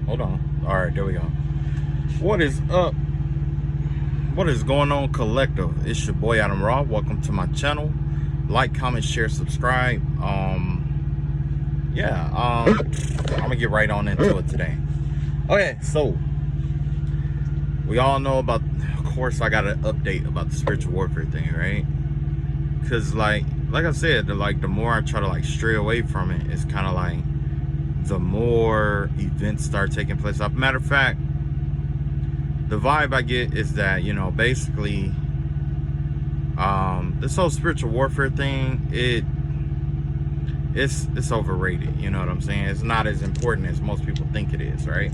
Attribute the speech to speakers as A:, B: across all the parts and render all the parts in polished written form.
A: Hold on. All right, there we go. What is up? What is going on, collective? It's your boy Adam Raw. Welcome to my channel. Like, comment, share, subscribe. I'm gonna get right on into it today. Okay, so we all know about, of course, I got an update about the spiritual warfare thing, right? Because like I said, the more I try to stray away from it, it's kind of like the more events start taking place. Matter of fact, the vibe I get is that, basically, this whole spiritual warfare thing, it's overrated. You know what I'm saying? It's not as important as most people think it is, right?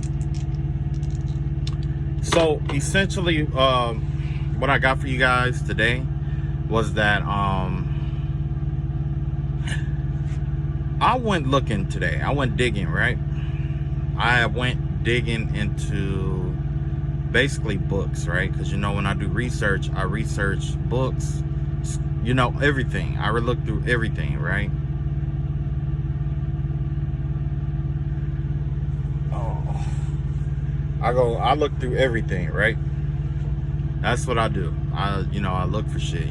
A: So essentially, what I got for you guys today was that I went looking today. I went digging, right? I went digging into basically books, right? Because when I do research, I research books, everything. I look through everything, right? I look through everything, right? That's what I do. I look for shit,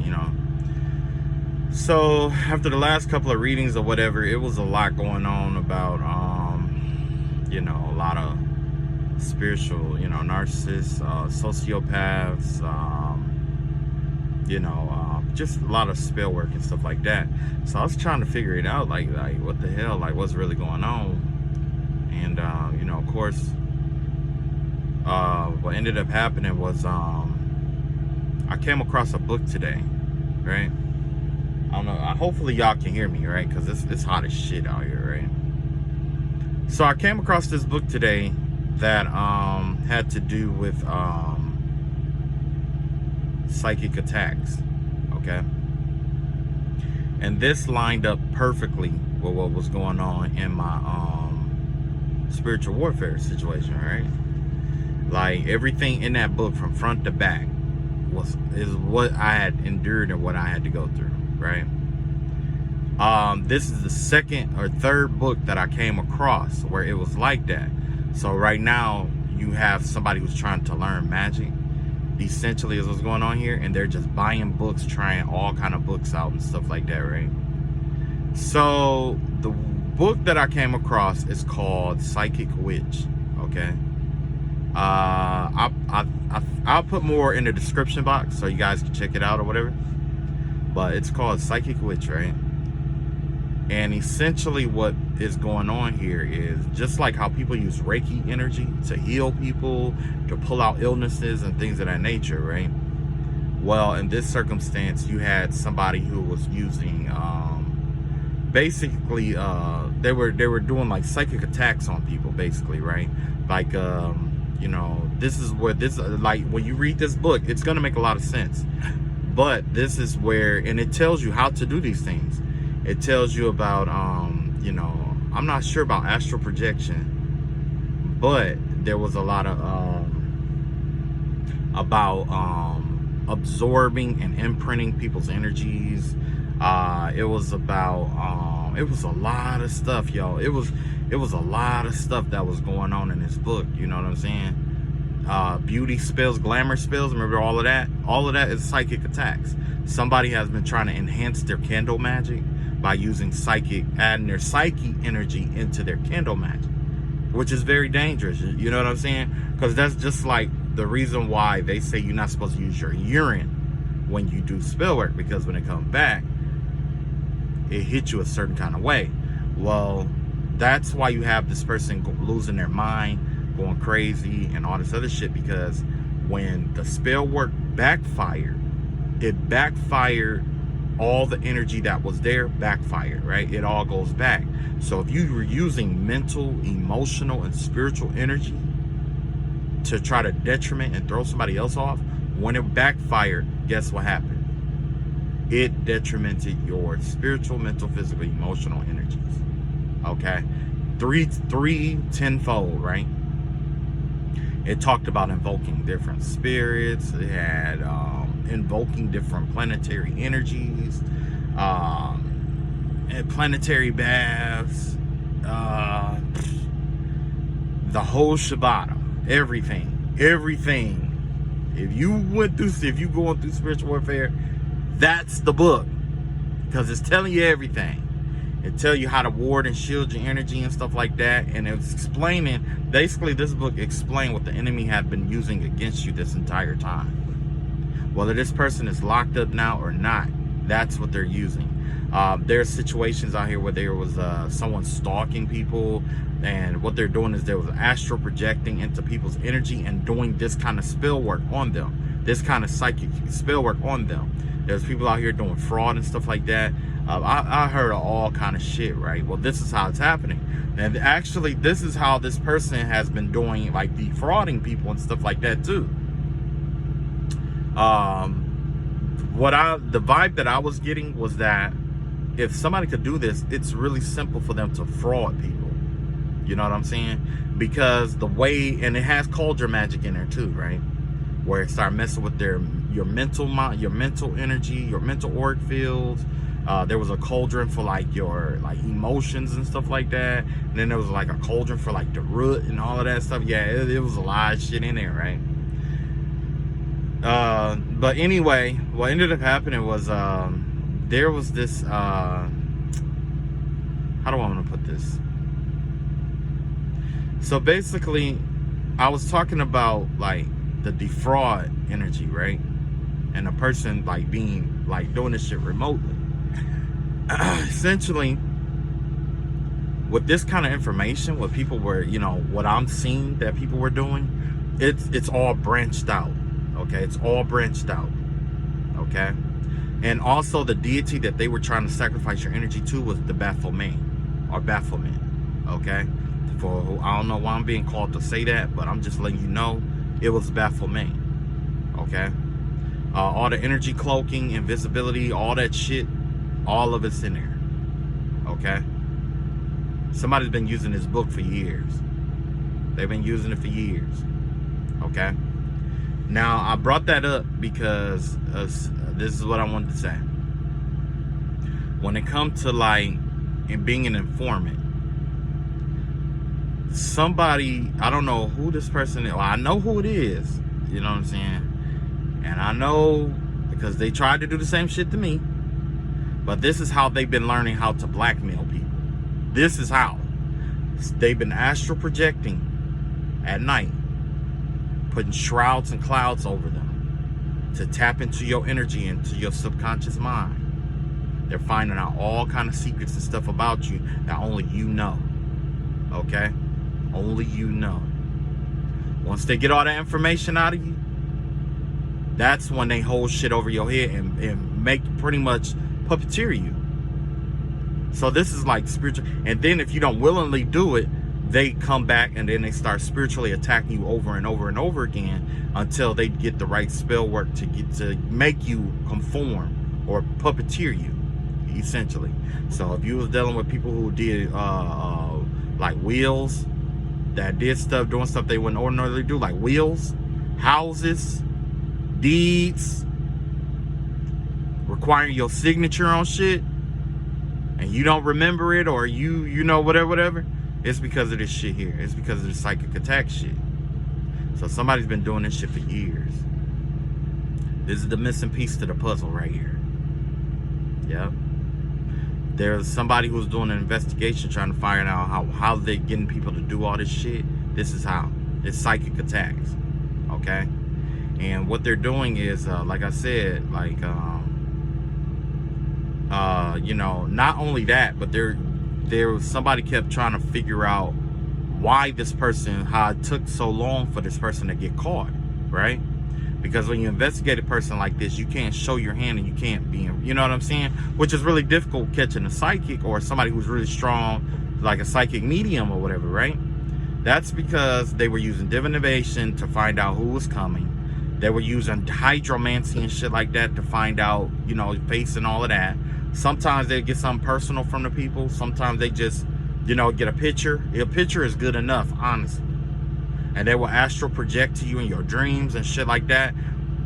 A: So after the last couple of readings or whatever, it was a lot going on about, a lot of spiritual, narcissists, sociopaths, just a lot of spell work and stuff like that. So I was trying to figure it out, like what the hell, what's really going on. And, of course, what ended up happening was, I came across a book today, right? I don't know, hopefully y'all can hear me, right? Because it's hot as shit out here, right? So I came across this book today that had to do with psychic attacks, okay? And this lined up perfectly with what was going on in my spiritual warfare situation, right? Like everything in that book from front to back is what I had endured and what I had to go through, right? This is the second or third book that I came across where it was like that. So right now you have somebody who's trying to learn magic, essentially is what's going on here, and they're just buying books, trying all kind of books out and stuff like that, right? So the book that I came across is called Psychic Witch, okay? I'll put more in the description box so you guys can check it out or whatever. But it's called Psychic Witch, right? And essentially what is going on here is just like how people use Reiki energy to heal people, to pull out illnesses and things of that nature, right? Well, in this circumstance, you had somebody who was using, basically, they were doing like psychic attacks on people, basically, right? Like, this is where like when you read this book, it's going to make a lot of sense. But this is where, and it tells you how to do these things. It tells you about, I'm not sure about astral projection, but there was a lot of, about absorbing and imprinting people's energies. It was about, it was a lot of stuff, yo. It was a lot of stuff that was going on in this book, you know what I'm saying? Beauty spells, glamour spells, remember all of that? All of that is psychic attacks. Somebody has been trying to enhance their candle magic by using adding their psyche energy into their candle magic, which is very dangerous, you know what I'm saying? Because that's just like the reason why they say you're not supposed to use your urine when you do spell work, because when it comes back, it hits you a certain kind of way. Well, that's why you have this person losing their mind, going crazy and all this other shit, because when the spell work backfired, it backfired all the energy that was there, backfired, right? It all goes back. So if you were using mental, emotional, and spiritual energy to try to detriment and throw somebody else off, when it backfired, guess what happened? It detrimented your spiritual, mental, physical, emotional energies, okay? Three tenfold, right? It talked about invoking different spirits. It had invoking different planetary energies, and planetary baths. the whole shibata, everything. If you going through spiritual warfare, that's the book, because it's telling you everything. It tell you how to ward and shield your energy and stuff like that, and it's explaining, basically this book explains what the enemy had been using against you this entire time. Whether this person is locked up now or not, that's what they're using. There's situations out here where there was someone stalking people, and what they're doing is there was astral projecting into people's energy and doing this kind of spell work on them, this kind of psychic spell work on them. There's people out here doing fraud and stuff like that. I heard of all kind of shit, right? Well, this is how it's happening. And actually, this is how this person has been doing, like defrauding people and stuff like that too. The vibe that I was getting was that if somebody could do this, it's really simple for them to fraud people. You know what I'm saying? Because the way, and it has cauldron magic in there too, right? Where it start messing with your mental mind, your mental energy, your mental auric fields. There was a cauldron for like your emotions and stuff like that. And then there was like a cauldron for like the root and all of that stuff. Yeah, it was a lot of shit in there, right? But anyway, what ended up happening was there was this how do I want to put this? So basically, I was talking about like the defraud energy, right? And a person like being like doing this shit remotely. Essentially, with this kind of information, what people were, you know, what I'm seeing that people were doing, it's all branched out. Okay, it's all branched out. Okay, and also the deity that they were trying to sacrifice your energy to was the Baphomet or Baphomet. Okay, for I don't know why I'm being called to say that, but I'm just letting you know it was Baphomet. Okay, all the energy cloaking, invisibility, all that shit, all of it's in there. Okay, somebody's been using this book for years. They've been using it for years. Okay. Now, I brought that up because this is what I wanted to say. When it comes to like being an informant, somebody, I don't know who this person is. Well, I know who it is. You know what I'm saying? And I know because they tried to do the same shit to me. But this is how they've been learning how to blackmail people. This is how. They've been astral projecting at night, putting shrouds and clouds over them to tap into your energy, into your subconscious mind. They're finding out all kind of secrets and stuff about you that only you know. Okay? Only you know. Once they get all that information out of you, that's when they hold shit over your head and make pretty much puppeteer you. So this is like spiritual. And then if you don't willingly do it, they come back and then they start spiritually attacking you over and over and over again until they get the right spell work to make you conform or puppeteer you, essentially. So if you was dealing with people who did like wheels, that did stuff, doing stuff they wouldn't ordinarily do, like wheels, houses, deeds, requiring your signature on shit, and you don't remember it, or you know whatever, it's because of this shit here. It's because of the psychic attack shit. So somebody's been doing this shit for years. This is the missing piece to the puzzle right here. Yep. There's somebody who's doing an investigation trying to find out how they're getting people to do all this shit. This is how. It's psychic attacks. Okay? And what they're doing is, like I said, like, you know, not only that, but somebody kept trying to figure out why this person, how it took so long for this person to get caught, right? Because when you investigate a person like this, you can't show your hand and you can't be, you know what I'm saying? Which is really difficult catching a psychic or somebody who's really strong, like a psychic medium or whatever, right? That's because they were using divination to find out who was coming. They were using hydromancy and shit like that to find out, you know, face and all of that. Sometimes they get something personal from the people. Sometimes they just, you know, get a picture. A picture is good enough, honestly. And they will astral project to you in your dreams and shit like that.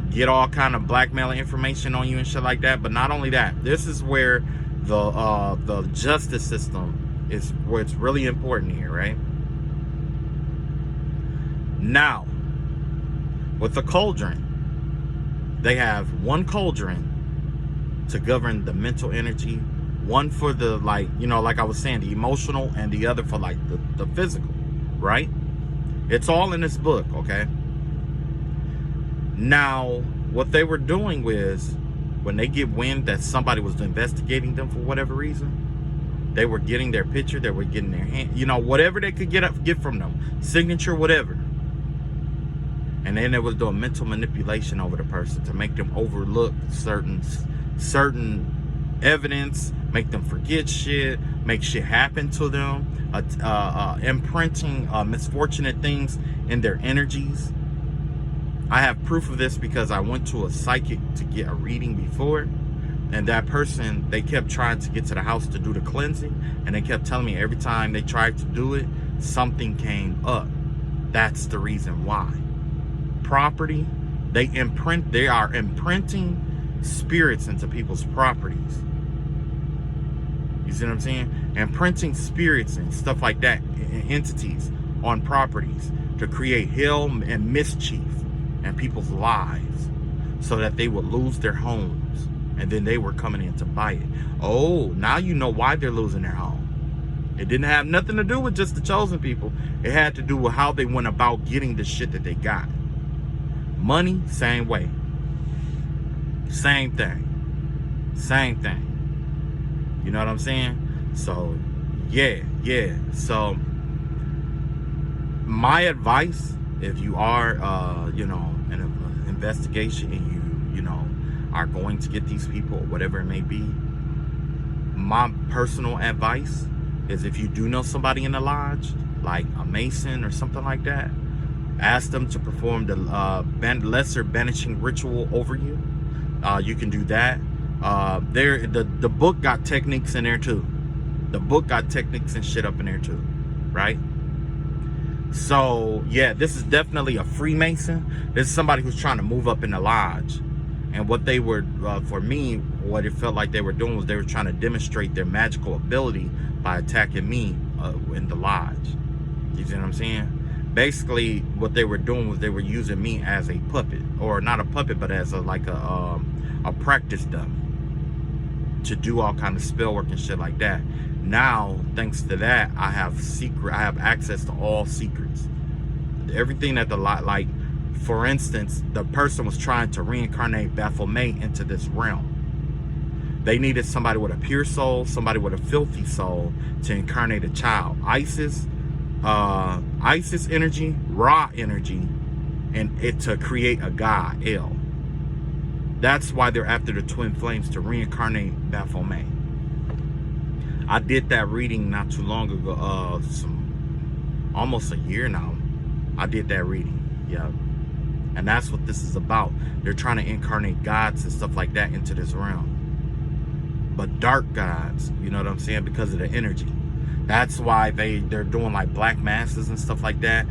A: Get all kind of blackmailing information on you and shit like that. But not only that, this is where the justice system is, where it's really important here, right? Now, with the cauldron, they have one cauldron to govern the mental energy, one for the, like, you know, like I was saying, the emotional, and the other for like the physical, right? It's all in this book, okay? Now, what they were doing was, when they get wind that somebody was investigating them for whatever reason, they were getting their picture, they were getting their hand, you know, whatever they could get from them, signature, whatever. And then they was doing mental manipulation over the person to make them overlook certain evidence, make them forget shit, make shit happen to them, imprinting misfortunate things in their energies. I have proof of this because I went to a psychic to get a reading before, and that person, they kept trying to get to the house to do the cleansing, and they kept telling me every time they tried to do it, something came up. That's the reason why. Property, they are imprinting spirits into people's properties. You see what I'm saying? Imprinting spirits and stuff like that, entities on properties to create hell and mischief in people's lives, so that they would lose their homes, and then they were coming in to buy it. Oh, now you know why they're losing their home. It didn't have nothing to do with just the chosen people. It had to do with how they went about getting the shit that they got. Money, same way. Same thing. Same thing. You know what I'm saying? So, yeah. So, my advice, if you are, you know, in an investigation and you know, are going to get these people, whatever it may be, my personal advice is, if you do know somebody in the lodge, like a Mason or something like that, ask them to perform the lesser banishing ritual over you. You can do that. The book got techniques in there too. The book got techniques and shit up in there too, right? So yeah, this is definitely a Freemason. This is somebody who's trying to move up in the lodge. And what they were, for me, what it felt like they were doing was they were trying to demonstrate their magical ability by attacking me in the lodge. You see what I'm saying? Basically, what they were doing was they were using me as a puppet, or not a puppet, but as a practice dummy to do all kind of spell work and shit like that. Now, thanks to that, I have access to all secrets. Everything that like, for instance, the person was trying to reincarnate Baphomet into this realm. They needed somebody with a pure soul, somebody with a filthy soul to incarnate a child. Isis energy, Ra energy, and it to create a god, El. That's why they're after the twin flames, to reincarnate Baphomet. I did that reading not too long ago, almost a year now. I did that reading, yeah. And that's what this is about. They're trying to incarnate gods and stuff like that into this realm. But dark gods, you know what I'm saying? Because of the energy. That's why they're doing like black masses and stuff like that.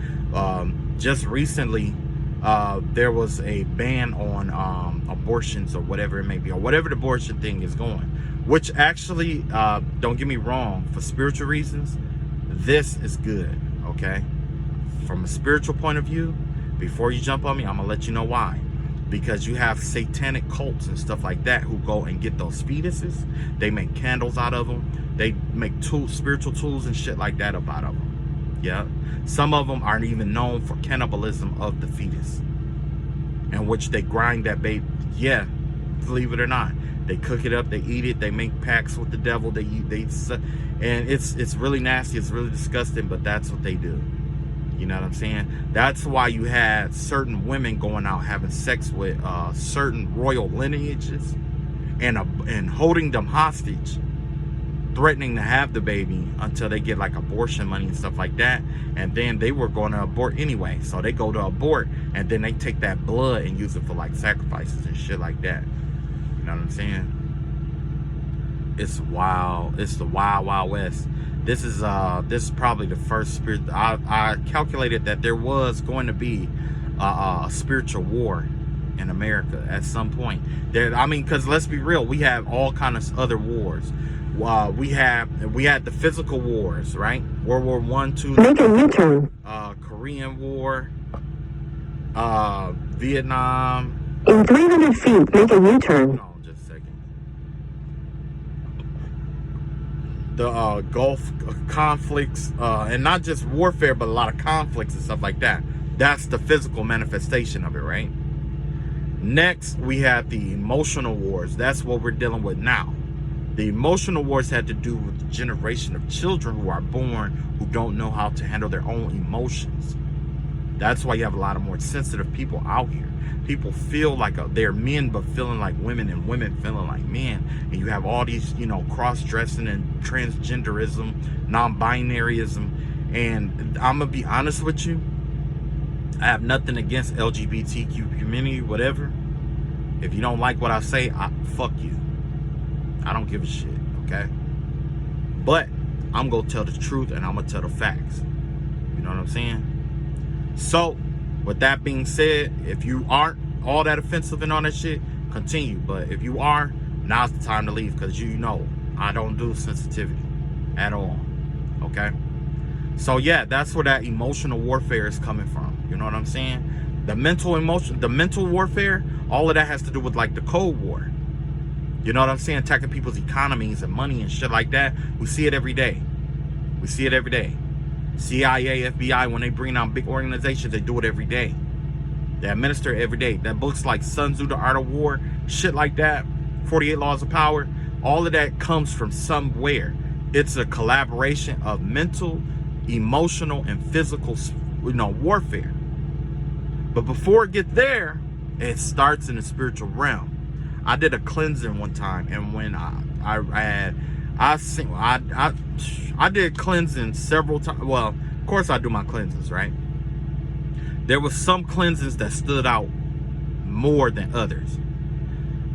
A: Just recently, there was a ban on abortions or whatever it may be, or whatever the abortion thing is going. Which actually, don't get me wrong, for spiritual reasons, this is good, okay? From a spiritual point of view, before you jump on me, I'm gonna let you know why. Because you have satanic cults and stuff like that who go and get those fetuses. They make candles out of them. They make tools, spiritual tools and shit like that out of them. Yeah. Some of them aren't even known for cannibalism of the fetus, in which they grind that baby. Yeah, believe it or not, they cook it up, they eat it, they make pacts with the devil. And it's really nasty. It's really disgusting. But that's what they do. You know what I'm saying? That's why you had certain women going out having sex with certain royal lineages and holding them hostage, threatening to have the baby until they get like abortion money and stuff like that. And then they were going to abort anyway. So they go to abort, and then they take that blood and use it for like sacrifices and shit like that. You know what I'm saying? It's wild. It's the wild, wild west. This is probably the first spirit. I calculated that there was going to be a spiritual war in America at some point. I mean, because let's be real, we have all kinds of other wars. We had the physical wars, right? World War I, II, Korean War, Vietnam.
B: In 300 feet, make a U-turn.
A: Hold on just a second. The Gulf conflicts, and not just warfare, but a lot of conflicts and stuff like that. That's the physical manifestation of it, right? Next, we have the emotional wars. That's what we're dealing with now. The emotional wars had to do with the generation of children who are born who don't know how to handle their own emotions. That's why you have a lot of more sensitive people out here. People feel like they're men, but feeling like women, and women feeling like men. And you have all these, you know, cross-dressing and transgenderism, non-binaryism. And I'm going to be honest with you. I have nothing against LGBTQ community, whatever. If you don't like what I say, fuck you. I don't give a shit, okay? But I'm going to tell the truth, and I'm going to tell the facts. You know what I'm saying? So, with that being said, if you aren't all that offensive and all that shit, continue. But if you are, now's the time to leave, because you know I don't do sensitivity at all, okay? So yeah, that's where that emotional warfare is coming from. You know what I'm saying? The mental warfare, all of that has to do with like the Cold War. You know what I'm saying? Attacking people's economies and money and shit like that. We see it every day. We see it every day. CIA, FBI, when they bring out big organizations, they do it every day. They administer it every day. That books like Sun Tzu, The Art of War, shit like that, 48 Laws of Power, all of that comes from somewhere. It's a collaboration of mental, emotional, and physical, you know, warfare. But before it gets there, it starts in the spiritual realm. I did a cleansing one time, and when I did cleansing several times. Well, of course I do my cleansings, right? There was some cleansings that stood out more than others.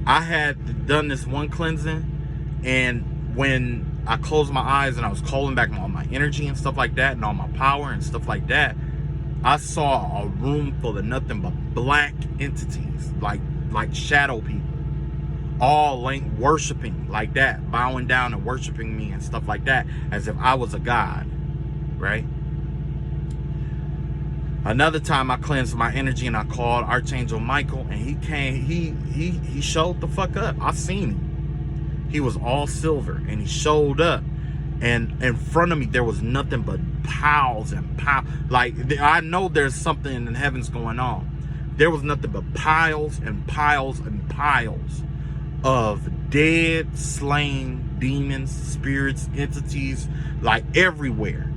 A: I had done this one cleansing, and when I closed my eyes and I was calling back all my energy and stuff like that, and all my power and stuff like that, I saw a room full of nothing but black entities, like shadow people, all like worshiping like that, bowing down and worshiping me and stuff like that, as if I was a god, right? Another time I cleansed my energy and I called Archangel Michael, and he came, he showed the fuck up. I seen him. He was all silver, and he showed up, and in front of me there was nothing but piles and piles. Like, I know there's something in the heavens going on. There was nothing but piles and piles and piles of dead, slain demons, spirits, entities, like everywhere.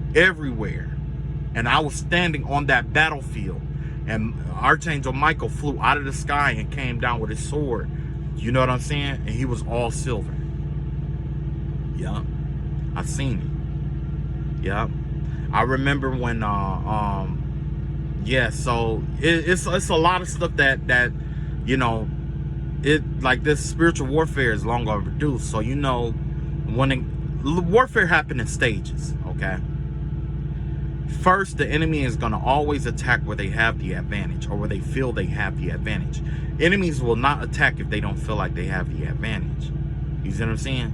A: And I was standing on that battlefield, and Archangel Michael flew out of the sky and came down with his sword. You know what I'm saying? And he was all silver. Yeah, I seen it. Yeah, I remember when yeah. So it's a lot of stuff that you know, it, like, this spiritual warfare is long overdue. So you know, warfare happened in stages. Okay. First, the enemy is going to always attack where they have the advantage, or where they feel they have the advantage. Enemies will not attack if they don't feel like they have the advantage. You see what I'm saying?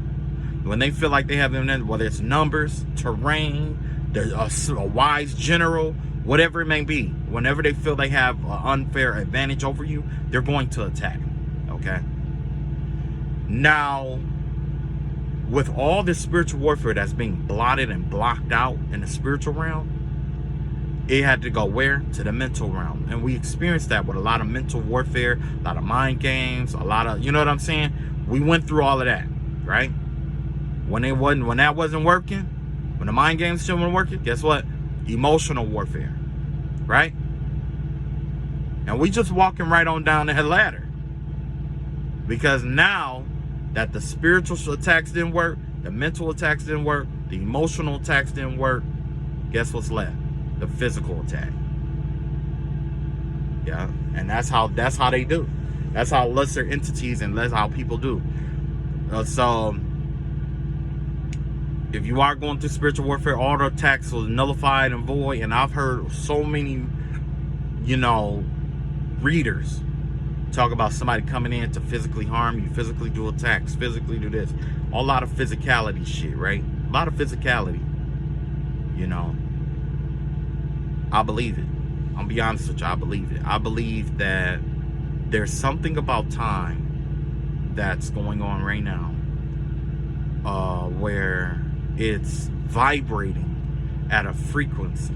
A: When they feel like they have the advantage, whether it's numbers, terrain, a wise general, whatever it may be, whenever they feel they have an unfair advantage over you, they're going to attack. Okay? Now, with all this spiritual warfare that's being blotted and blocked out in the spiritual realm, it had to go where? To the mental realm. And we experienced that with a lot of mental warfare, a lot of mind games, a lot of, you know what I'm saying? We went through all of that, right? When that wasn't working, when the mind games still weren't working, guess what? Emotional warfare, right? And we just walking right on down that ladder. Because now that the spiritual attacks didn't work, the mental attacks didn't work, the emotional attacks didn't work, guess what's left? The physical attack. Yeah, and that's how they do. That's how lesser entities and that's how people do. So if you are going through spiritual warfare, all the attacks was nullified and void. And I've heard so many, you know, readers talk about somebody coming in to physically harm you, physically do attacks, physically do this. A lot of physicality shit, right? A lot of physicality. You know, I believe it. I'll be honest with you, I believe it. I believe that there's something about time that's going on right now, where it's vibrating at a frequency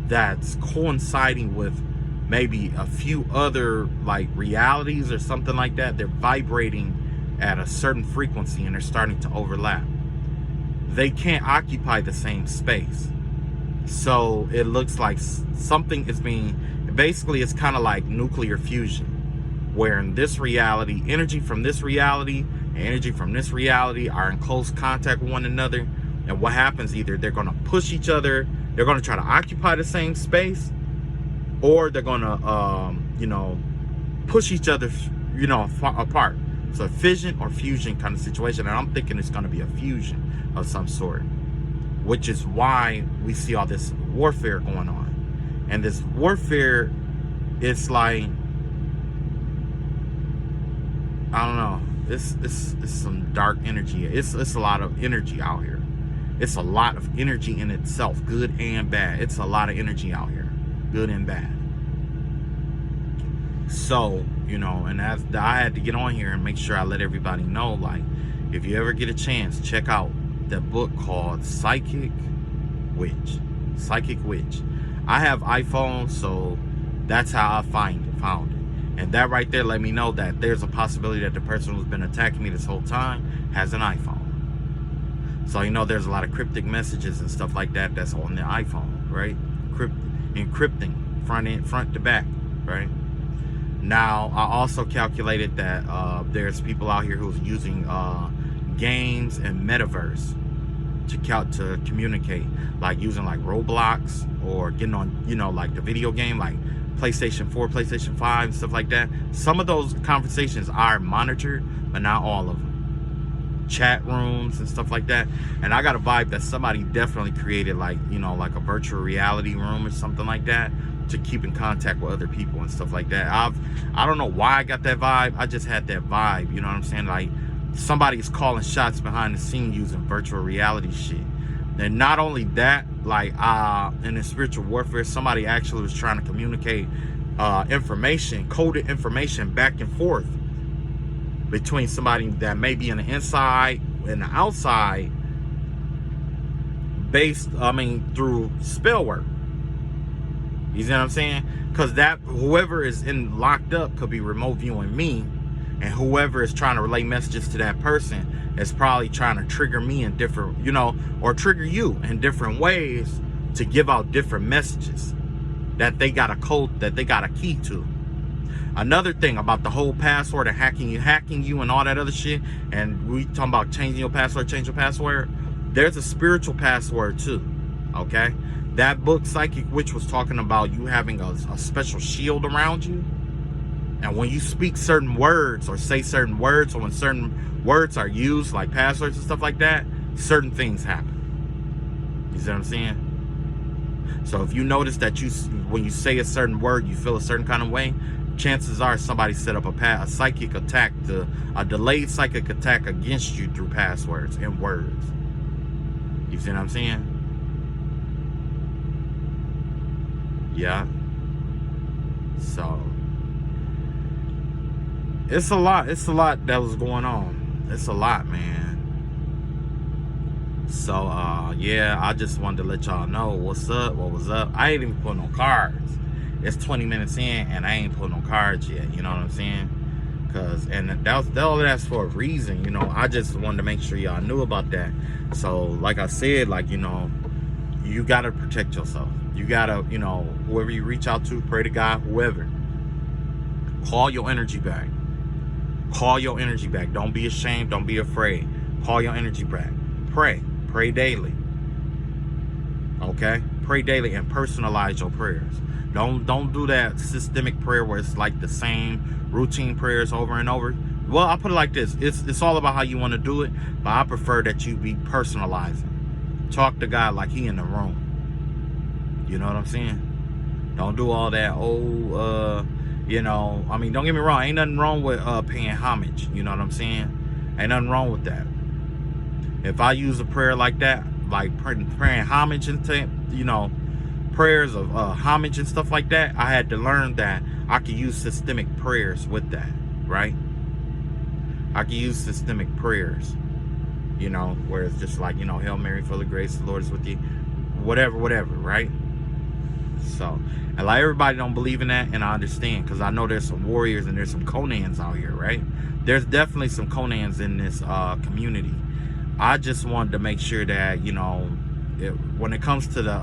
A: that's coinciding with maybe a few other like realities or something like that. They're vibrating at a certain frequency and they're starting to overlap. They can't occupy the same space. So it looks like something is being, basically it's kind of like nuclear fusion, where in this reality, energy from this reality and energy from this reality are in close contact with one another. And what happens, either they're going to push each other, they're going to try to occupy the same space, or they're going to, push each other, apart. So a fission or fusion kind of situation. And I'm thinking it's going to be a fusion of some sort, which is why we see all this warfare going on. And this warfare, it's like, I don't know, it's some dark energy. It's a lot of energy out here. It's a lot of energy in itself, good and bad. It's a lot of energy out here, good and bad. So, and I had to get on here and make sure I let everybody know, like, if you ever get a chance, check out that book called Psychic Witch. I have iPhone, so that's how I found it. And that right there let me know that there's a possibility that the person who's been attacking me this whole time has an iPhone. So there's a lot of cryptic messages and stuff like that that's on the iPhone, right? Encrypting front to back, right? Now, I also calculated that there's people out here who's using games and metaverse to communicate, like using like Roblox, or getting on, like the video game, like PlayStation 4, PlayStation 5, and stuff like that. Some of those conversations are monitored, but not all of them. Chat rooms and stuff like that. And I got a vibe that somebody definitely created like, like a virtual reality room or something like that to keep in contact with other people and stuff like that. I don't know why I got that vibe. I just had that vibe, you know what I'm saying? Like, somebody's calling shots behind the scene using virtual reality shit. And not only that, like, in the spiritual warfare, somebody actually was trying to communicate information, coded information back and forth between somebody that may be on the inside and the outside, through spell work. You see what I'm saying? Because that whoever is locked up could be remote viewing me, and whoever is trying to relay messages to that person is probably trying to trigger me in different, or trigger you in different ways to give out different messages that they got a code, that they got a key to. Another thing about the whole password and hacking you and all that other shit, and we talking about changing your password, change your password, there's a spiritual password too, okay? That book, Psychic Witch, was talking about you having a special shield around you. And when you speak certain words or say certain words, or when certain words are used, like passwords and stuff like that, certain things happen. You see what I'm saying? So if you notice that when you say a certain word, you feel a certain kind of way, chances are somebody set up a psychic attack, a delayed psychic attack against you through passwords and words. You see what I'm saying? Yeah. So it's a lot that was going on. It's a lot, man. So yeah, I just wanted to let y'all know what's up, what was up. I ain't even put no cards. It's 20 minutes in and I ain't put no cards yet, you know what I'm saying? That's for a reason, I just wanted to make sure y'all knew about that. So like I said, like, you gotta protect yourself. You gotta, whoever you reach out to, pray to God, whoever, call your energy back. Call your energy back. Don't be ashamed. Don't be afraid. Call your energy back. Pray daily. Okay? Pray daily and personalize your prayers. Don't do that systemic prayer where it's like the same routine prayers over and over. Well, I'll put it like this. It's all about how you want to do it, but I prefer that you be personalizing. Talk to God like he in the room. You know what I'm saying? Don't do all that, don't get me wrong, ain't nothing wrong with paying homage, you know what I'm saying? Ain't nothing wrong with that. If I use a prayer like that, like praying homage and prayers of homage and stuff like that, I had to learn that I could use systemic prayers with that, right? I could use systemic prayers, you know, where it's just like, you know, Hail Mary, full of grace, the Lord is with you, whatever, right? So, and like, everybody don't believe in that, and I understand, because I know there's some warriors and there's some Conans out here, right? There's definitely some Conans in this community. I just wanted to make sure that, you know, when it comes to the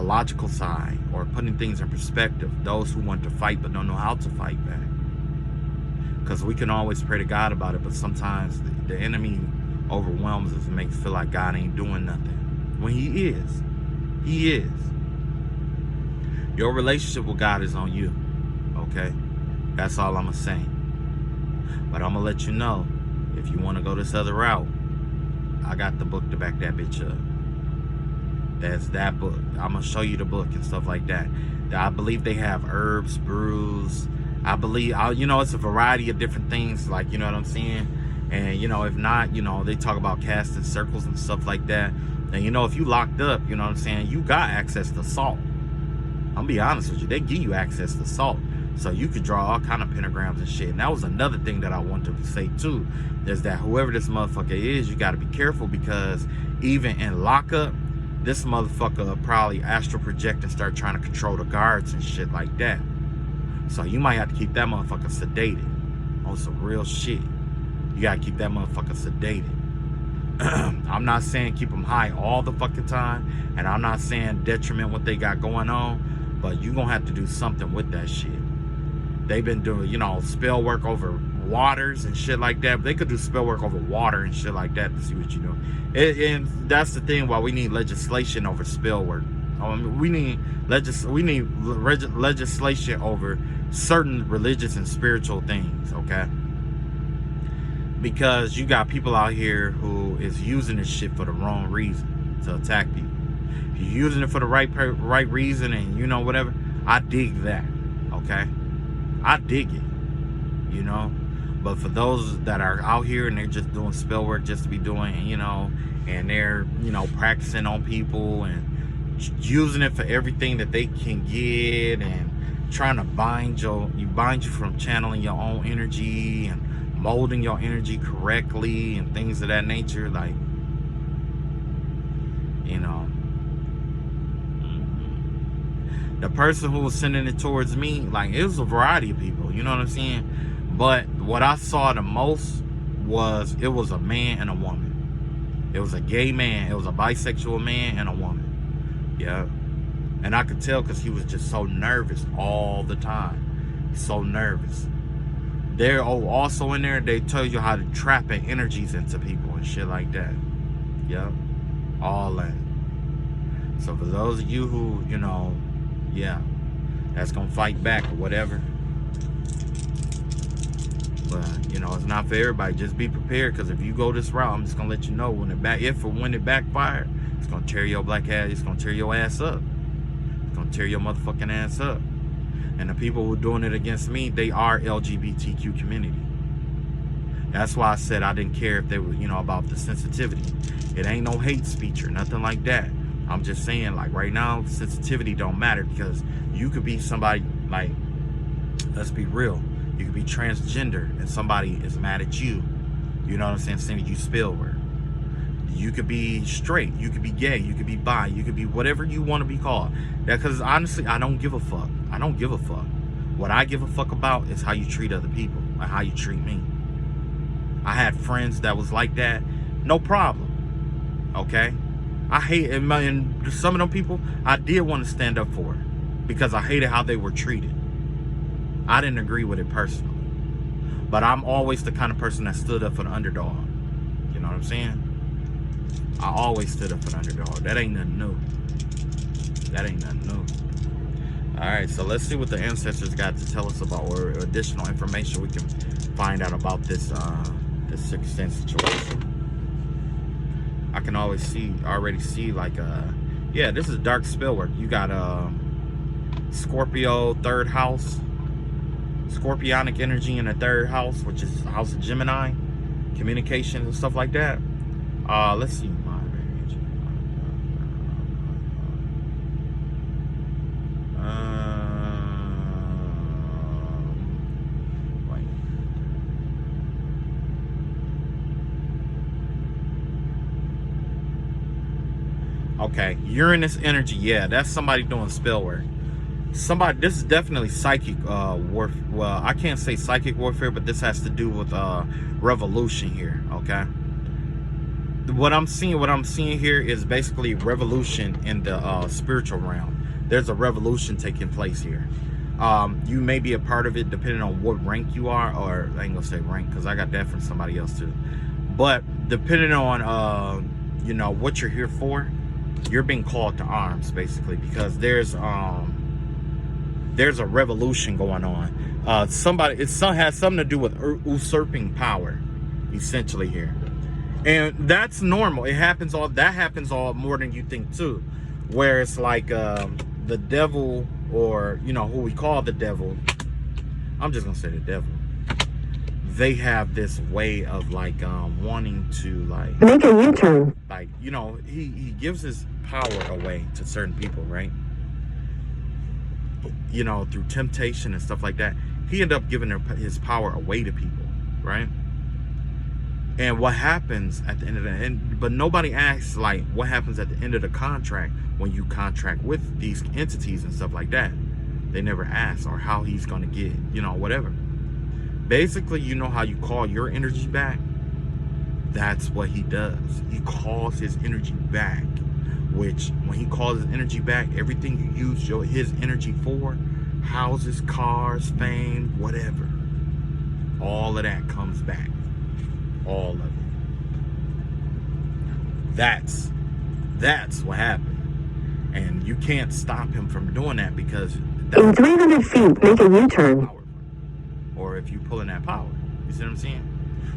A: logical side, or putting things in perspective, those who want to fight but don't know how to fight back, because we can always pray to God about it, but sometimes the enemy overwhelms us and makes us feel like God ain't doing nothing, when he is. Your relationship with God is on you, okay? That's all I'm gonna say. But I'm gonna let you know, if you want to go this other route, I got the book to back that bitch up. That's that book. I'm gonna show you the book and stuff like that. I believe they have herbs, brews. I believe, you know, it's a variety of different things, like, you know what I'm saying? And, you know, if not, you know, they talk about casting circles and stuff like that. And, you know, if you locked up, you know what I'm saying, you got access to salt. I'm gonna be honest with you, they give you access to salt, so you could draw all kind of pentagrams and shit. And that was another thing that I wanted to say too, is that whoever this motherfucker is, you got to be careful, because even in lockup, this motherfucker will probably astral project and start trying to control the guards and shit like that. So you might have to keep that motherfucker sedated on some real shit. You gotta keep that motherfucker sedated. I'm not saying keep them high all the fucking time, and I'm not saying detriment what they got going on, but you gonna have to do something with that shit. They've been doing, you know, spell work over waters and shit like that. But they could do spell work over water and shit like that to see what you do. And that's the thing why we need legislation over spell work. We need legislation over certain religious and spiritual things, okay? Because you got people out here who is using this shit for the wrong reason, to attack people. If you're using it for the right reason, and, you know, whatever, I dig that, okay? I dig it, you know? But for those that are out here and they're just doing spell work just to be doing, you know, and they're, you know, practicing on people and using it for everything that they can get, and trying to bind you from channeling your own energy and molding your energy correctly and things of that nature, like, you know, the person who was sending it towards me, like, it was a variety of people, you know what I'm saying? But what I saw the most was, it was a man and a woman. It was a gay man, it was a bisexual man and a woman. Yeah. And I could tell, because he was just so nervous all the time. So nervous. They're also in there, they tell you how to trap energies into people and shit like that. Yeah. All that. So for those of you who, you know, yeah, that's gonna fight back or whatever. But, you know, it's not for everybody. Just be prepared, because if you go this route, I'm just gonna let you know, when it backfire, it's gonna tear your black ass, it's gonna tear your ass up. It's gonna tear your motherfucking ass up. And the people who are doing it against me, they are LGBTQ community. That's why I said I didn't care if they were, you know, about the sensitivity. It ain't no hate speech or nothing like that. I'm just saying, like, right now, sensitivity don't matter, because you could be somebody, like, let's be real, you could be transgender and somebody is mad at you. You know what I'm saying? Saying you spell word. You could be straight, you could be gay, you could be bi, you could be whatever you want to be called. That, because honestly, I don't give a fuck. I don't give a fuck. What I give a fuck about is how you treat other people, and how you treat me. I had friends that was like that, no problem. Okay? I hate, and some of them people, I did want to stand up for it, because I hated how they were treated. I didn't agree with it personally. But I'm always the kind of person that stood up for the underdog. You know what I'm saying? I always stood up for the underdog. That ain't nothing new. That ain't nothing new. Alright, so let's see what the ancestors got to tell us about, or additional information we can find out about this this sixth sense situation. I can always already see, like, yeah, this is dark spell work. You got Scorpio, third house, scorpionic energy in the third house, which is the house of Gemini, communication and stuff like that. Let's see, Okay, Uranus energy. Yeah, that's somebody doing spell work. Somebody, this is definitely psychic warfare. Well, I can't say psychic warfare, but this has to do with revolution here. Okay, what I'm seeing here is basically revolution in the spiritual realm. There's a revolution taking place here. You may be a part of it depending on what rank you are, or I ain't gonna say rank because I got that from somebody else too. But depending on you know, what you're here for, you're being called to arms basically, because there's a revolution going on. It has something to do with usurping power, essentially here, and that's normal. That happens all more than you think too, where it's like the devil, or you know who we call the devil. I'm just gonna say the devil. They have this way of like wanting to like
B: make a U-turn.
A: Like, you know, he gives his power away to certain people, right? You know, through temptation and stuff like that. He ended up giving his power away to people, right? And what happens at the end of the end, but nobody asks like what happens at the end of the contract when you contract with these entities and stuff like that. They never ask, or how he's gonna get, you know, whatever. Basically, you know how you call your energy back? That's what he does. He calls his energy back, which when he calls his energy back, everything you use his energy for, houses, cars, fame, whatever, all of that comes back. All of it. That's what happened. And you can't stop him from doing that, because
B: in 300 feet, make a U-turn.
A: Or if you pull in that power. You see what I'm saying?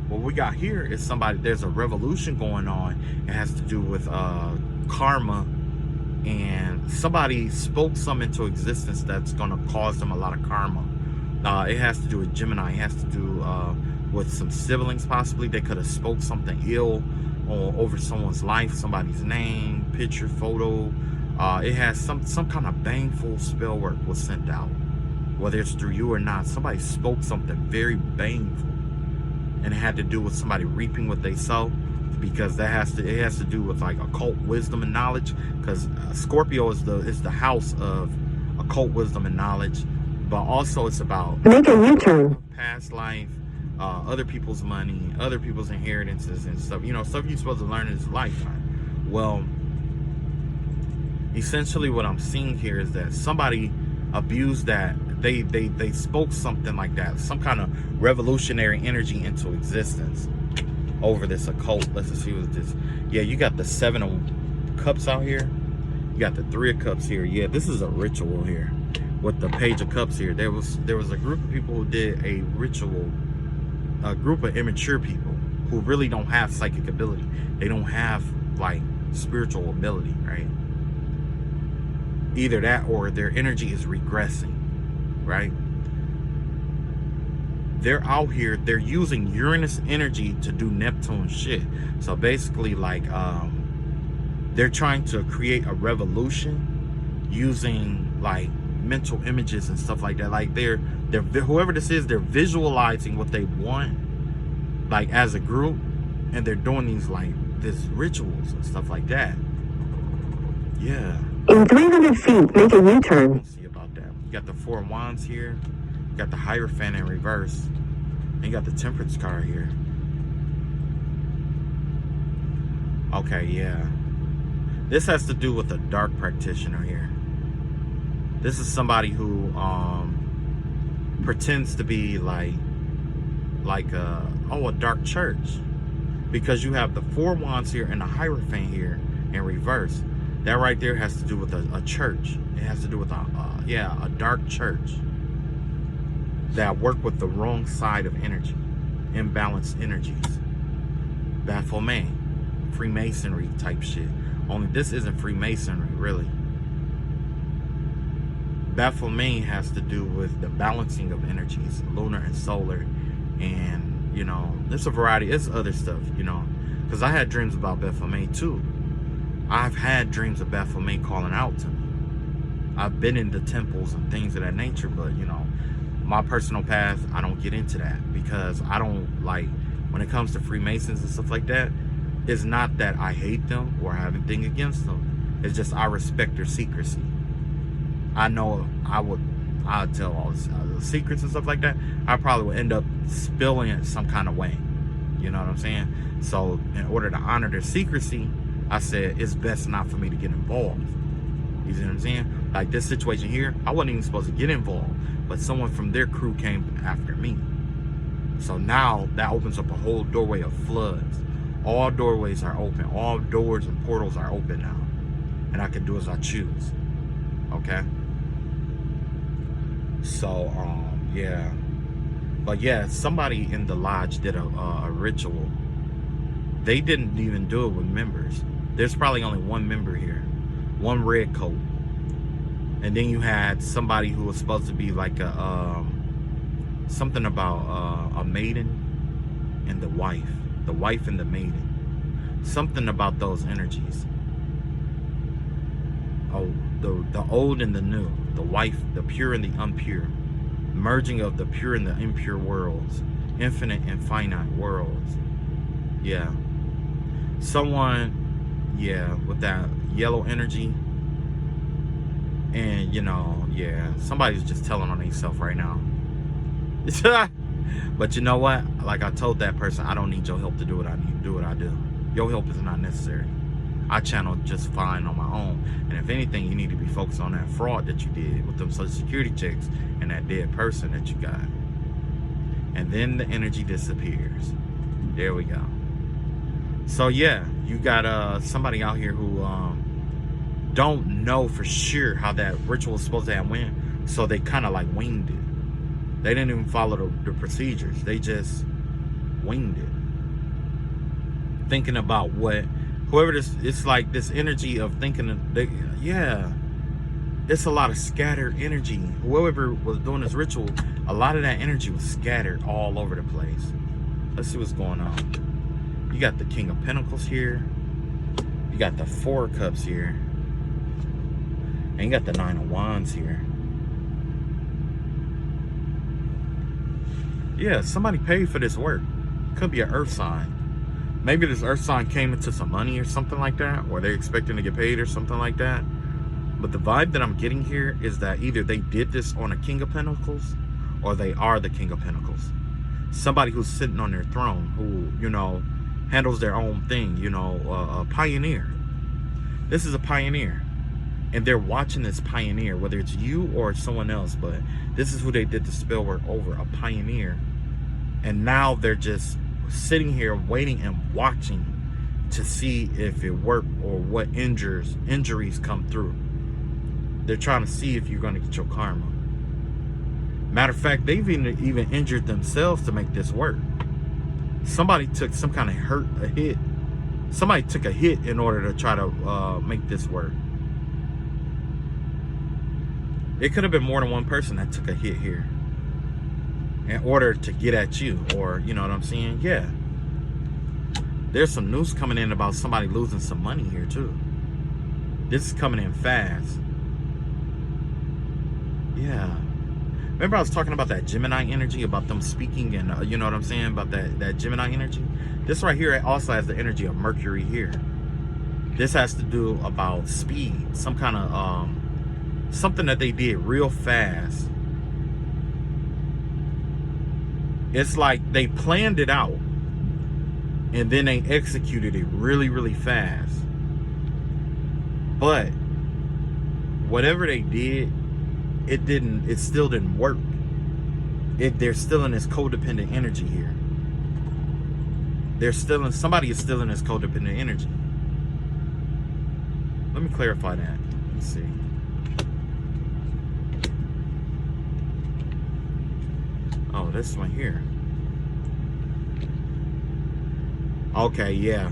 A: What we got here is there's a revolution going on. It has to do with karma, and somebody spoke some into existence that's going to cause them a lot of karma. It has to do with Gemini. It has to do with some siblings, possibly. They could have spoke something ill over someone's life, somebody's name, picture, photo. It has some kind of baneful spell work was sent out. Whether it's through you or not, somebody spoke something very baneful, and it had to do with somebody reaping what they sow, because it has to do with like occult wisdom and knowledge, because Scorpio is the house of occult wisdom and knowledge, but also it's about
B: make a U-turn,
A: past life, other people's money, other people's inheritances and stuff, you know, stuff you're supposed to learn in this lifetime. Well, essentially what I'm seeing here is that somebody abused that. They spoke something like that, some kind of revolutionary energy into existence over this occult. Let's just see what this. Yeah, you got the 7 of Cups out here. You got the 3 of Cups here. Yeah, this is a ritual here with the Page of Cups here. There was a group of people who did a ritual, a group of immature people who really don't have psychic ability. They don't have like spiritual ability, right? Either that or their energy is regressing, right? They're out here, they're using Uranus energy to do Neptune shit. So basically, like, they're trying to create a revolution using like mental images and stuff like that. Like they're whoever this is, they're visualizing what they want, like as a group, and they're doing these rituals and stuff like that. Yeah.
B: In 300 feet, make a U-turn.
A: Let's see about that. You got the 4 of Wands here. You got the Hierophant in reverse. And you got the Temperance card here. Okay, yeah. This has to do with a dark practitioner here. This is somebody who pretends to be like a dark church, because you have the 4 Wands here and the Hierophant here in reverse. That right there has to do with a church. It has to do with a dark church that work with the wrong side of energy, imbalanced energies. Baphomet, Freemasonry type shit. Only this isn't Freemasonry, really. Baphomet has to do with the balancing of energies, lunar and solar, and you know, there's a variety. There's other stuff, you know, because I had dreams about Baphomet too. I've had dreams of Baphomet calling out to me. I've been into temples and things of that nature, but you know, my personal path, I don't get into that, because I don't like, when it comes to Freemasons and stuff like that, it's not that I hate them or have anything against them. It's just I respect their secrecy. I know I'd tell all the secrets and stuff like that. I probably would end up spilling it some kind of way. You know what I'm saying? So in order to honor their secrecy, I said it's best not for me to get involved. You see what I'm saying? Like this situation here, I wasn't even supposed to get involved, but someone from their crew came after me. So now that opens up a whole doorway of floods. All doorways are open. All doors and portals are open now. And I can do as I choose. Okay? So, yeah. But yeah, somebody in the lodge did a ritual. They didn't even do it with members. There's probably only one member here. One red coat. And then you had somebody who was supposed to be like a, something about a maiden and the wife. The wife and the maiden. Something about those energies. Oh, the old and the new. The wife, the pure and the impure. Merging of the pure and the impure worlds. Infinite and finite worlds. Yeah. Someone, yeah, with that yellow energy. And, you know, yeah, somebody's just telling on themselves right now. But you know what? Like I told that person, I don't need your help to do what I need to do what I do. Your help is not necessary. I channel just fine on my own. And if anything, you need to be focused on that fraud that you did with them social security checks and that dead person that you got. And then the energy disappears. There we go. So yeah, you got somebody out here who don't know for sure how that ritual is supposed to have went. So they kind of like winged it. They didn't even follow the procedures. They just winged it. Thinking about what whoever this, it's like this energy of thinking, yeah, it's a lot of scattered energy. Whoever was doing this ritual, a lot of that energy was scattered all over the place. Let's see what's going on. You got the King of Pentacles here. You got the Four of Cups here. And you got the Nine of Wands here. Yeah, somebody paid for this work. Could be an earth sign. Maybe this earth sign came into some money or something like that, or they're expecting to get paid or something like that. But the vibe that I'm getting here is that either they did this on a King of Pentacles, or they are the King of Pentacles. Somebody who's sitting on their throne, who, you know, handles their own thing, you know, a pioneer. This is a pioneer. And they're watching this pioneer, whether it's you or someone else, but this is who they did the spell work over, a pioneer. And now they're just sitting here waiting and watching to see if it worked or what injuries come through. They're trying to see if you're going to get your karma. Matter of fact, they've even injured themselves to make this work. Somebody took some kind of a hit. Somebody took a hit in order to try to make this work. It could have been more than one person that took a hit here in order to get at you, or you know what I'm saying? Yeah. There's some news coming in about somebody losing some money here too. This is coming in fast. Yeah. Remember I was talking about that Gemini energy, about them speaking, and you know what I'm saying, about that Gemini energy? This right here also has the energy of Mercury here. This has to do about speed, some kind of something that they did real fast. It's like they planned it out and then they executed it really, really fast. But whatever they did, it still didn't work. They're still in this codependent energy here. Somebody is still in this codependent energy. Let me clarify that. Let's see. Oh, this one here. Okay, yeah.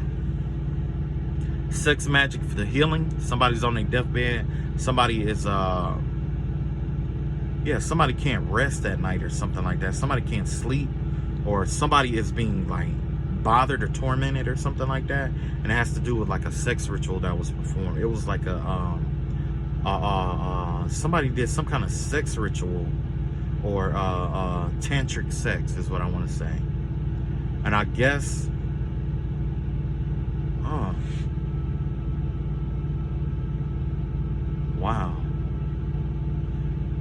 A: Sex magic for the healing. Somebody's on their deathbed. Somebody is yeah, somebody can't rest at night or something like that. Somebody can't sleep, or somebody is being like bothered or tormented or something like that, and it has to do with like a sex ritual that was performed. It was like somebody did some kind of sex ritual, or tantric sex is what I want to say. And I guess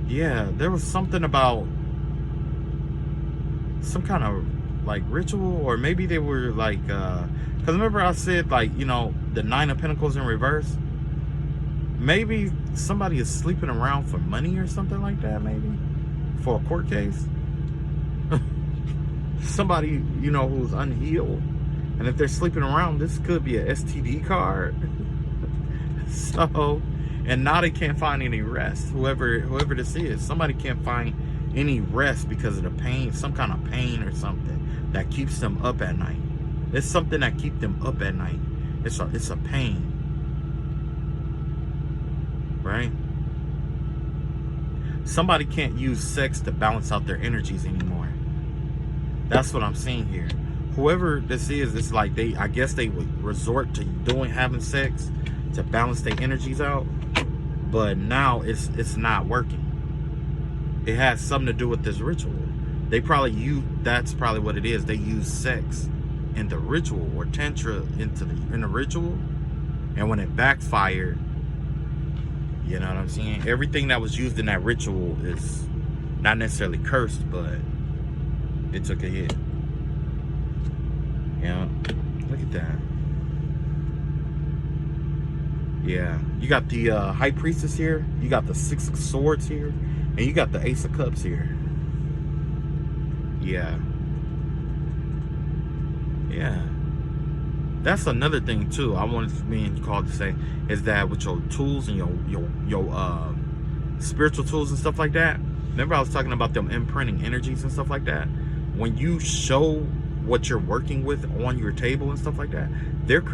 A: Yeah, there was something about some kind of like ritual, or maybe they were like because remember I said, like, you know, the Nine of Pentacles in reverse. Maybe somebody is sleeping around for money or something like that, maybe for a court case. Somebody, you know, who's unhealed, and if they're sleeping around, this could be a STD card. So, and now they can't find any rest. Whoever this is, somebody can't find any rest because of the pain, some kind of pain or something that keeps them up at night. It's something that keeps them up at night. It's a pain, right? Somebody can't use sex to balance out their energies anymore. That's what I'm seeing here. Whoever this is, it's like I guess they would resort to having sex to balance their energies out, but now it's not working. It has something to do with this ritual. They probably that's probably what it is. They use sex in the ritual, or tantra in the ritual, and when it backfired, you know what I'm saying? Everything that was used in that ritual is not necessarily cursed, but it took a hit. Yeah, look at that. Yeah, you got the High Priestess here, you got the Six of Swords here, and you got the Ace of Cups here. Yeah. Yeah. That's another thing too I wanted to be called to say, is that with your tools and your spiritual tools and stuff like that. Remember I was talking about them imprinting energies and stuff like that. When you show what you're working with on your table and stuff like that, they're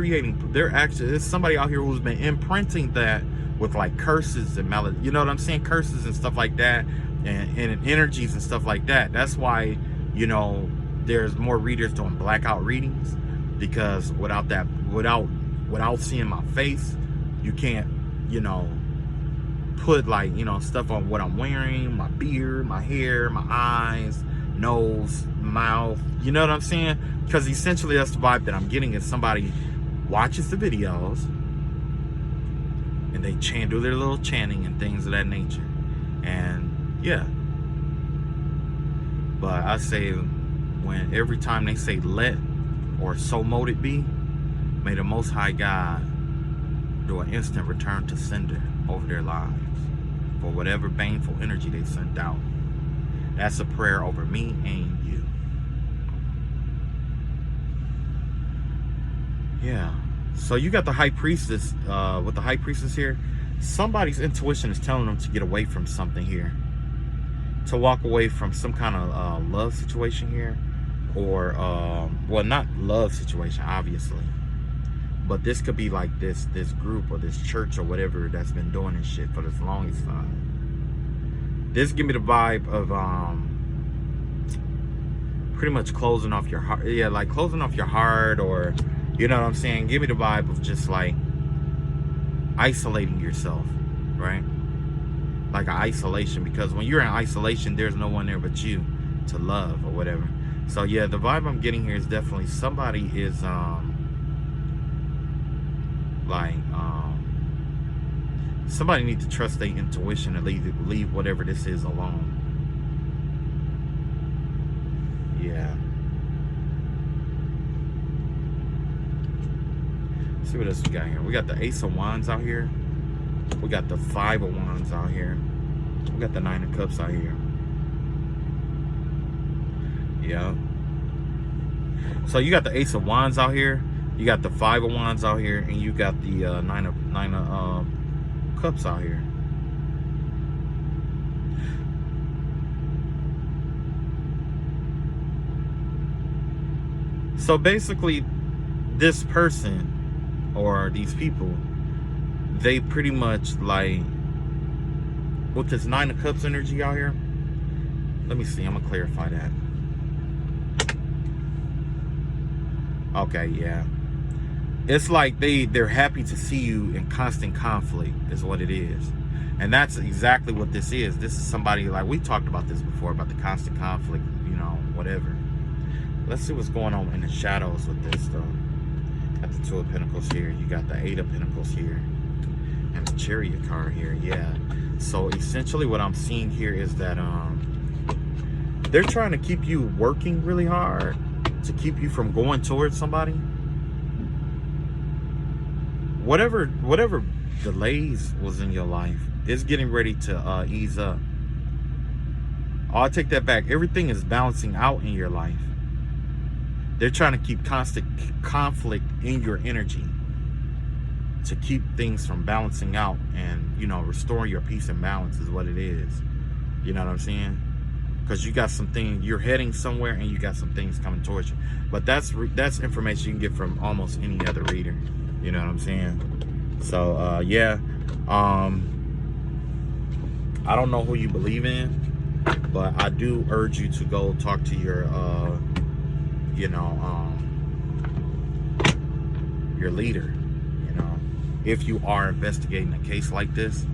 A: actually, there's somebody out here who's been imprinting that with like curses and malady, you know what I'm saying, curses and stuff like that, and energies and stuff like that. That's why, you know, there's more readers doing blackout readings, because without seeing my face, you can't, you know, put like, you know, stuff on what I'm wearing, my beard, my hair, my eyes, nose, mouth, you know what I'm saying? Because essentially that's the vibe that I'm getting, is somebody watches the videos and they do their little chanting and things of that nature. And yeah, but I say, when every time they say let, or so mote it be, may the Most High God do an instant return to sender over their lives for whatever baneful energy they sent out. That's a prayer over me and you. Yeah. So you got the High Priestess, with the High Priestess here, somebody's intuition is telling them to get away from something here. To walk away from some kind of love situation here. Or, well, not love situation, obviously. But this could be like this group or this church or whatever that's been doing this shit for this longest time. This give me the vibe of pretty much closing off your heart. Yeah, like closing off your heart, or, you know what I'm saying? Give me the vibe of just like isolating yourself, right? Like an isolation, because when you're in isolation, there's no one there but you to love or whatever. So yeah, the vibe I'm getting here is definitely somebody is somebody needs to trust their intuition and leave whatever this is alone. Yeah. Let's see what else we got here. We got the Ace of Wands out here. We got the Five of Wands out here. We got the Nine of Cups out here. Yeah. So you got the Ace of Wands out here, you got the Five of Wands out here, and you got the Nine of Cups out here. So basically, this person or these people, they pretty much like, with this Nine of Cups energy out here. Let me see. I'm gonna clarify that. Okay, yeah. It's like they're happy to see you in constant conflict is what it is. And that's exactly what this is. This is somebody, like we talked about this before, about the constant conflict, you know, whatever. Let's see what's going on in the shadows with this though. Got the Two of Pentacles here. You got the Eight of Pentacles here. And the Chariot card here, yeah. So essentially what I'm seeing here is that they're trying to keep you working really hard to keep you from going towards somebody. Whatever delays was in your life is getting ready to ease up. Oh, I'll take that back. Everything is balancing out in your life. They're trying to keep constant conflict in your energy to keep things from balancing out and, you know, restoring your peace and balance is what it is. You know what I'm saying? Because you got some things, you're heading somewhere and you got some things coming towards you. But that's information you can get from almost any other reader. You know what I'm saying? So, yeah. I don't know who you believe in, but I do urge you to go talk to your, your leader. If you are investigating a case like this,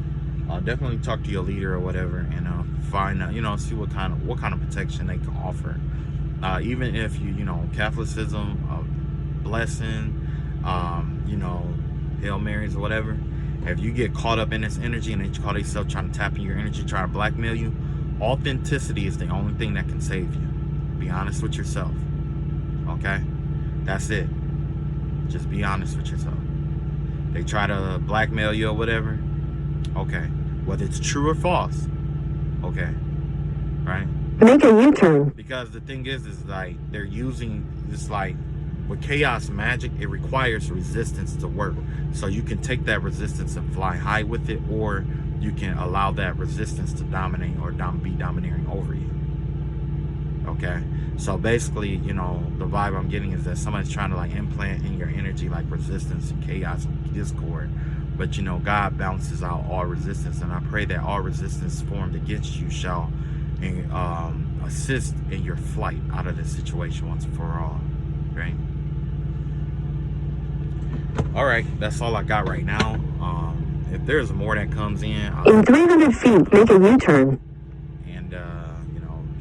A: definitely talk to your leader or whatever, and find out, see what kind of protection they can offer. Even if Catholicism, blessing, Hail Marys or whatever. If you get caught up in this energy and they call themselves trying to tap in your energy, trying to blackmail you, authenticity is the only thing that can save you. Be honest with yourself. Okay? That's it. Just be honest with yourself. They try to blackmail you or whatever. Okay. Whether it's true or false. Okay. Right?
B: Make a U-turn.
A: Because the thing is like they're using this, like with chaos magic, it requires resistance to work. So you can take that resistance and fly high with it, or you can allow that resistance to dominate or be domineering over you. Okay? So basically, the vibe I'm getting is that somebody's trying to like implant in your energy like resistance and chaos and discord. But God balances out all resistance, and I pray that all resistance formed against you shall assist in your flight out of this situation once and for all. Right? All right, that's all I got right now. If there's more that comes in
B: 300 feet, make a U-turn.
A: And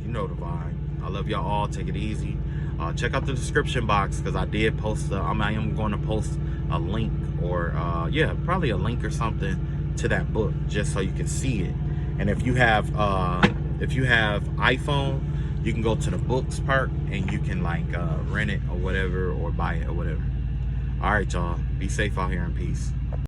A: you know the vibe. I love y'all all. Take it easy. Check out the description box, because I did post I am going to post a link, or probably a link or something to that book, just so you can see it. And if you have iPhone, you can go to the books part and you can like rent it or whatever, or buy it or whatever. All right, y'all, be safe out here, in peace.